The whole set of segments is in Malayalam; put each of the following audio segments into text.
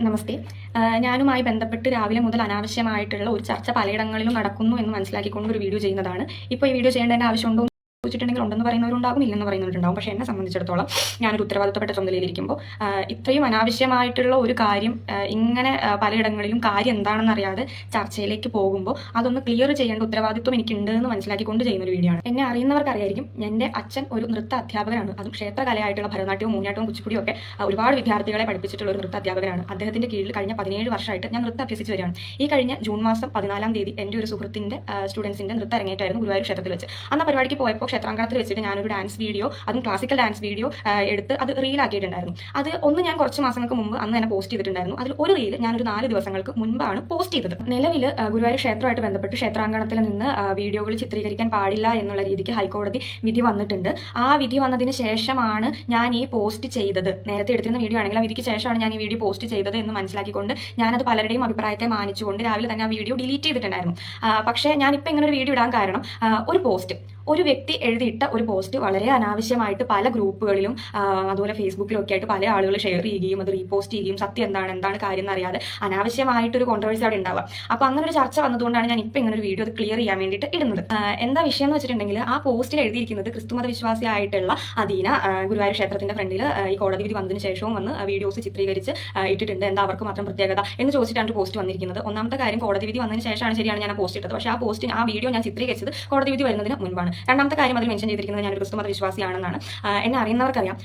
നമസ്തേ. ഞാനുമായി ബന്ധപ്പെട്ട് രാവിലെ മുതൽ അനാവശ്യമായിട്ടുള്ള ഒരു ചർച്ച പലയിടങ്ങളിലും നടക്കുന്നു എന്ന് മനസ്സിലാക്കിക്കൊണ്ട് ഒരു വീഡിയോ ചെയ്യുന്നതാണ്. ഇപ്പോൾ ഈ വീഡിയോ ചെയ്യേണ്ടതിന്റെ ആവശ്യമുണ്ടോ ചോദിച്ചിട്ടുണ്ടെങ്കിൽ ഉണ്ടെന്ന് പറയുന്നവരുണ്ടാകും, ഇല്ലെന്ന് പറയുന്നവരുണ്ടാകും. പക്ഷേ എന്നെ സംബന്ധിച്ചിടത്തോളം ഞാനൊരു ഉത്തരവാദിത്തപ്പെട്ട ചുമതലയിലിരിക്കുമ്പോൾ ഇത്രയും അനാവശ്യമായിട്ടുള്ള ഒരു കാര്യം ഇങ്ങനെ പലയിടങ്ങളിലും കാര്യം എന്താണെന്ന് അറിയാതെ ചർച്ചയിലേക്ക് പോകുമ്പോൾ അതൊന്ന് ക്ലിയർ ചെയ്യേണ്ട ഉത്തരവാദിത്വം എനിക്കുണ്ട് എന്ന് മനസ്സിലാക്കിക്കൊണ്ട് ചെയ്യുന്ന ഒരു വീഡിയോ ആണ്. എന്നെ അറിയുന്നവർക്ക് അറിയായിരിക്കും, എൻ്റെ അച്ഛൻ ഒരു നൃത്ത അധ്യാപകനാണ്. അതും ക്ഷേത്രകലയായിട്ടുള്ള ഭരതനാട്യവും മോഹിനിയാട്ടവും കുച്ചിപ്പുടിയും ഒക്കെ ഒരുപാട് വിദ്യാർത്ഥികളെ പഠിപ്പിച്ചിട്ടുള്ള ഒരു നൃത്ത അധ്യാപകനാണ്. അദ്ദേഹത്തിന്റെ കീഴിൽ കഴിഞ്ഞ 17 വർഷമായിട്ട് ഞാൻ നൃത്തം അഭ്യസിച്ച് വരികയാണ്. ഈ കഴിഞ്ഞ ജൂൺ മാസം 14-ാം തീയതി എൻ്റെ ഒരു സുഹൃത്തിന്റെ സ്റ്റുഡൻസിന്റെ നൃത്ത അരങ്ങേറ്റമായിരുന്നു ഗുരുവായൂർ ക്ഷേത്രത്തിൽ വെച്ച്. അന്ന് പരിപാടിക്ക് പോയപ്പോൾ ക്ഷേത്രാങ്കണത്തിൽ വെച്ചിട്ട് ഞാനൊരു ഡാൻസ് വീഡിയോ, അതും ക്ലാസിക്കൽ ഡാൻസ് വീഡിയോ എടുത്ത് അത് റീലാക്കിയിട്ടുണ്ടായിരുന്നു. അത് ഒന്ന് ഞാൻ കുറച്ച് മാസങ്ങൾക്ക് മുമ്പ് അന്ന് തന്നെ പോസ്റ്റ് ചെയ്തിട്ടുണ്ടായിരുന്നു. അതിൽ ഒരു റീൽ ഞാനൊരു 4 ദിവസങ്ങൾക്ക് മുൻപാണ് പോസ്റ്റ് ചെയ്തത്. നിലവിൽ ഗുരുവായൂർ ക്ഷേത്രമായിട്ട് ബന്ധപ്പെട്ട് ക്ഷേത്രാങ്കണത്തിൽ നിന്ന് വീഡിയോകൾ ചിത്രീകരിക്കാൻ പാടില്ല എന്നുള്ള രീതിക്ക് ഹൈക്കോടതി വിധി വന്നിട്ടുണ്ട്. ആ വിധി വന്നതിന് ശേഷമാണ് ഞാൻ ഈ പോസ്റ്റ് ചെയ്തത്. നേരത്തെ എടുത്തിരുന്ന വീഡിയോ ആണെങ്കിൽ ആ വിധിക്ക് ശേഷമാണ് ഞാൻ ഈ വീഡിയോ പോസ്റ്റ് ചെയ്തത് എന്ന് മനസ്സിലാക്കിക്കൊണ്ട് ഞാനത് പലരുടെയും അഭിപ്രായത്തെ മാനിച്ചുകൊണ്ട് രാവിലെ തന്നെ ആ വീഡിയോ ഡിലീറ്റ് ചെയ്തിട്ടുണ്ടായിരുന്നു. പക്ഷേ ഞാനിപ്പോൾ ഇങ്ങനെ ഒരു വീഡിയോ ഇടാൻ കാരണം ഒരു വ്യക്തി എഴുതിയിട്ട ഒരു പോസ്റ്റ് വളരെ അനാവശ്യമായിട്ട് പല ഗ്രൂപ്പുകളിലും അതുപോലെ ഫേസ്ബുക്കിലും ഒക്കെ ആയിട്ട് പല ആളുകൾ ഷെയർ ചെയ്യുകയും അത് റീപോസ്റ്റ് ചെയ്യുകയും സത്യം എന്താണ് കാര്യം എന്നറിയാതെ അനാവശ്യമായിട്ടൊരു കോൺട്രവേഴ്സി അവിടെ ഉണ്ടാവുക. അപ്പോൾ അങ്ങനെ ഒരു ചർച്ച വന്നതുകൊണ്ടാണ് ഞാൻ ഇപ്പോൾ ഇങ്ങനെ ഒരു വീഡിയോ അത് ക്ലിയർ ചെയ്യാൻ വേണ്ടിയിട്ട് ഇടുന്നത്. എന്താ വിഷയം എന്ന് വെച്ചിട്ടുണ്ടെങ്കിൽ ആ പോസ്റ്റിൽ എഴുതിയിരിക്കുന്നത് ക്രിസ്തുമത വിശ്വാസിയായിട്ടുള്ള അദീന ഗുരുവായൂർ ക്ഷേത്രത്തിന്റെ ഫ്രണ്ടിൽ ഈ കോടതി വിധി വന്നതിന് ശേഷവും വന്ന് വീഡിയോസ് ചിത്രീകരിച്ച് ഇട്ടിട്ടുണ്ട്. എന്താ അവർക്ക് മാത്രം പ്രത്യേകത എന്ന് ചോദിച്ചിട്ടാണ് പോസ്റ്റ് വന്നിരിക്കുന്നത്. ഒന്നാമത്തെ കാര്യം, കോടതി വിധി വന്നതിന് ശേഷമാണ് ശരിയാണ് ഞാൻ പോസ്റ്റ് ഇട്ടത്. പക്ഷേ ആ വീഡിയോ ഞാൻ ചിത്രീകരിച്ചത് കോടതി വിധി വരുന്നതിന് മുൻപാണ്. രണ്ടാമത്തെ കാര്യം അതിൽ മെൻഷൻ ചെയ്തിരിക്കുന്നത് ഞാനൊരു ക്രിസ്തുമത വിശ്വാസിയാണെന്നാണ്. എന്നെ അറിയുന്നവർക്കറിയാം,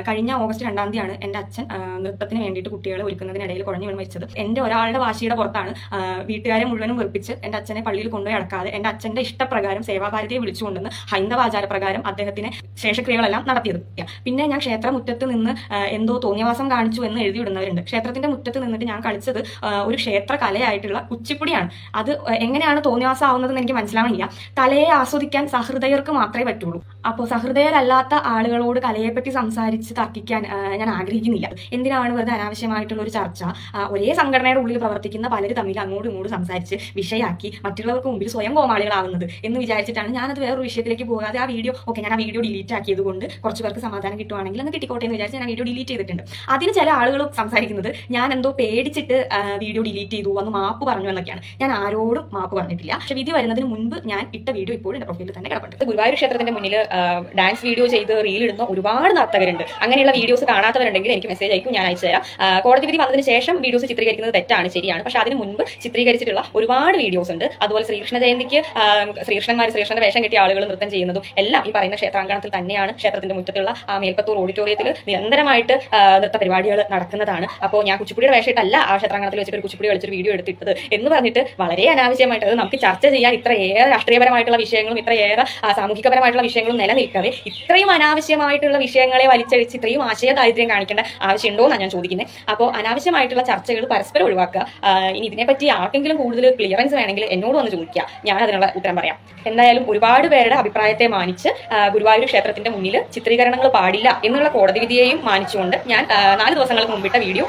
കഴിഞ്ഞ ഓഗസ്റ്റ് 2-ാം തീയതിയാണ് എൻ്റെ അച്ഛൻ നൃത്തത്തിന് വേണ്ടിയിട്ട് കുട്ടികളെ ഒരുക്കുന്നതിനിടയിൽ കുഴഞ്ഞു വീണ് മരിച്ചത്. എൻ്റെ ഒരാളുടെ വാശിയുടെ പുറത്താണ് വീട്ടുകാരെ മുഴുവനും വെറുപ്പിച്ച് എൻ്റെ അച്ഛനെ പള്ളിയിൽ കൊണ്ടുപോയി അടക്കാതെ എൻ്റെ അച്ഛൻ്റെ ഇഷ്ടപ്രകാരം സേവാഭാരതിയെ വിളിച്ചുകൊണ്ടെന്ന് ഹൈന്ദവ ആചാരപ്രകാരം അദ്ദേഹത്തിന് ശേഷക്രിയകളെല്ലാം നടത്തിയത്. പിന്നെ ഞാൻ ക്ഷേത്രമുറ്റത്ത് നിന്ന് എന്തോ തോന്നിയവാസം കാണിച്ചു എന്ന് എഴുതിവിടുന്നവരുണ്ട്. ക്ഷേത്രത്തിന്റെ മുറ്റത്ത് നിന്നിട്ട് ഞാൻ കളിച്ചത് ഒരു ക്ഷേത്ര കലയായിട്ടുള്ള കുച്ചിപ്പുടിയാണ്. അത് എങ്ങനെയാണ് തോന്നിയവാസം ആവുന്നതെന്ന് എനിക്ക് മനസ്സിലാവണില്ല. കലയെ ആസ്വദിക്കാൻ സഹൃദയർക്ക് മാത്രമേ പറ്റുള്ളൂ. അപ്പോൾ സഹൃദയരല്ലാത്ത ആളുകളോട് കലയെപ്പറ്റി സംസാരിച്ച് തർക്കിക്കാൻ ഞാൻ ആഗ്രഹിക്കുന്നില്ല. എന്തിനാണ് വെറുതെ അനാവശ്യമായിട്ടുള്ള ഒരു ചർച്ച? ഒരേ സംഘടനയുടെ ഉള്ളിൽ പ്രവർത്തിക്കുന്ന പലര് തമ്മിൽ അങ്ങോട്ടും ഇങ്ങോട്ടും സംസാരിച്ച് വിഷയാക്കി മറ്റുള്ളവർക്ക് മുമ്പിൽ സ്വയം കോമാളികളാവുന്നത് എന്ന് വിചാരിച്ചിട്ടാണ് ഞാനത് വേറൊരു വിഷയത്തിലേക്ക് പോകാതെ ഞാൻ ആ വീഡിയോ ഡിലീറ്റ് ആക്കിയത് കൊണ്ട് കുറച്ച് പേർക്ക് സമാധാനം കിട്ടുവാണെങ്കിൽ എന്ന് കിട്ടിക്കോട്ടെ എന്ന് വിചാരിച്ച് ഞാൻ വീഡിയോ ഡിലീറ്റ് ചെയ്തിട്ടുണ്ട്. അതിന് ചില ആളുകൾ സംസാരിക്കുന്നത് ഞാൻ എന്തോ പേടിച്ചിട്ട് വീഡിയോ ഡിലീറ്റ് ചെയ്തു, വന്ന് മാപ്പ് പറഞ്ഞു എന്നൊക്കെയാണ്. ഞാൻ ആരോടും മാപ്പ് പറഞ്ഞിട്ടില്ല. പക്ഷെ വിധി വരുന്നതിന് മുൻപ് ഞാൻ ഇട്ട വീഡിയോ ഇപ്പോഴും എന്റെ പ്രൊഫൈലിൽ തന്നെ കിടപ്പുണ്ട്. ഗുരുവായൂർ ക്ഷേത്രത്തിന്റെ മുന്നിൽ ഡാൻസ് വീഡിയോ ചെയ്ത് റീൽ ഇടുന്ന ഒരുപാട് നർത്തകരുണ്ട്. അങ്ങനെയുള്ള വീഡിയോസ് കാണാത്തവരുണ്ടെങ്കിൽ എനിക്ക് മെസ്സേജ് അയക്കും, ഞാൻ അയച്ചു തരാം. കോടതി വിധി വന്നതിന് ശേഷം വീഡിയോസ് ചിത്രീകരിക്കുന്നത് തെറ്റാണ്, ശരിയാണ്. പക്ഷെ അതിന് മുൻപ് ചിത്രീകരിച്ചിട്ടുള്ള ഒരുപാട് വീഡിയോസ് ഉണ്ട്. അതുപോലെ ശ്രീകൃഷ്ണ ജയന്തിക്ക് ശ്രീകൃഷ്ണന്റെ വേഷം കെട്ടിയ ആളുകൾ നൃത്തം ചെയ്യുന്നതും എല്ലാം ഈ പറയുന്ന ക്ഷേത്രാങ്കണത്തിൽ തന്നെയാണ്. ക്ഷേത്രത്തിന്റെ മുറ്റത്തുള്ള മേൽപ്പത്തൂർ ഓഡിറ്റോറിയത്തിൽ നിരന്തരമായിട്ട് നൃത്ത പരിപാടികൾ നടക്കുന്നതാണ്. അപ്പോൾ ഞാൻ കുച്ചിപ്പുടിയുടെ വേഷമായിട്ടല്ല ആ ക്ഷേത്രാങ്കണത്തിൽ വെച്ചിട്ട് ഒരു കുച്ചിപ്പുടി കളിച്ചൊരു വീഡിയോ എടുത്തിട്ടത് എന്ന് പറഞ്ഞിട്ട് വളരെ അനാവശ്യമായിട്ട് അത് നമുക്ക് ചർച്ച ചെയ്യാൻ ഇത്രയേറെ രാഷ്ട്രീയപരമായിട്ടുള്ള വിഷയങ്ങളും ഇത്രയേറെ സാമൂഹികപരമായിട്ടുള്ള വിഷയങ്ങളും നിലനിൽക്കവേ ഇത്രയും അനാവശ്യമായിട്ടുള്ള വിഷയങ്ങളെ വലിച്ചഴിച്ച് ഇത്രയും ആശയ ദാരിദ്ര്യം കാണിക്കേണ്ട ആവശ്യമുണ്ടോ എന്നാണ് ഞാൻ ചോദിക്കുന്നത്. അപ്പോൾ അനാവശ്യമായിട്ടുള്ള ചർച്ചകൾ പരസ്പരം ഒഴിവാക്കുക. ഇനി ഇതിനെപ്പറ്റി ആർക്കെങ്കിലും കൂടുതൽ ക്ലിയറൻസ് വേണമെങ്കിൽ എന്നോട് വന്ന് ചോദിക്കുക, ഞാൻ അതിനുള്ള ഉത്തരം പറയാം. എന്തായാലും ഒരുപാട് പേരുടെ അഭിപ്രായത്തെ മാനിച്ച് ഗുരുവായൂർ ക്ഷേത്രത്തിന്റെ മുന്നിൽ ചിത്രീകരണങ്ങൾ പാടില്ല എന്നുള്ള കോടതി വിധിയെയും മാനിച്ചുകൊണ്ട് ഞാൻ 4 ദിവസങ്ങൾക്ക് മുമ്പിട്ട വീഡിയോ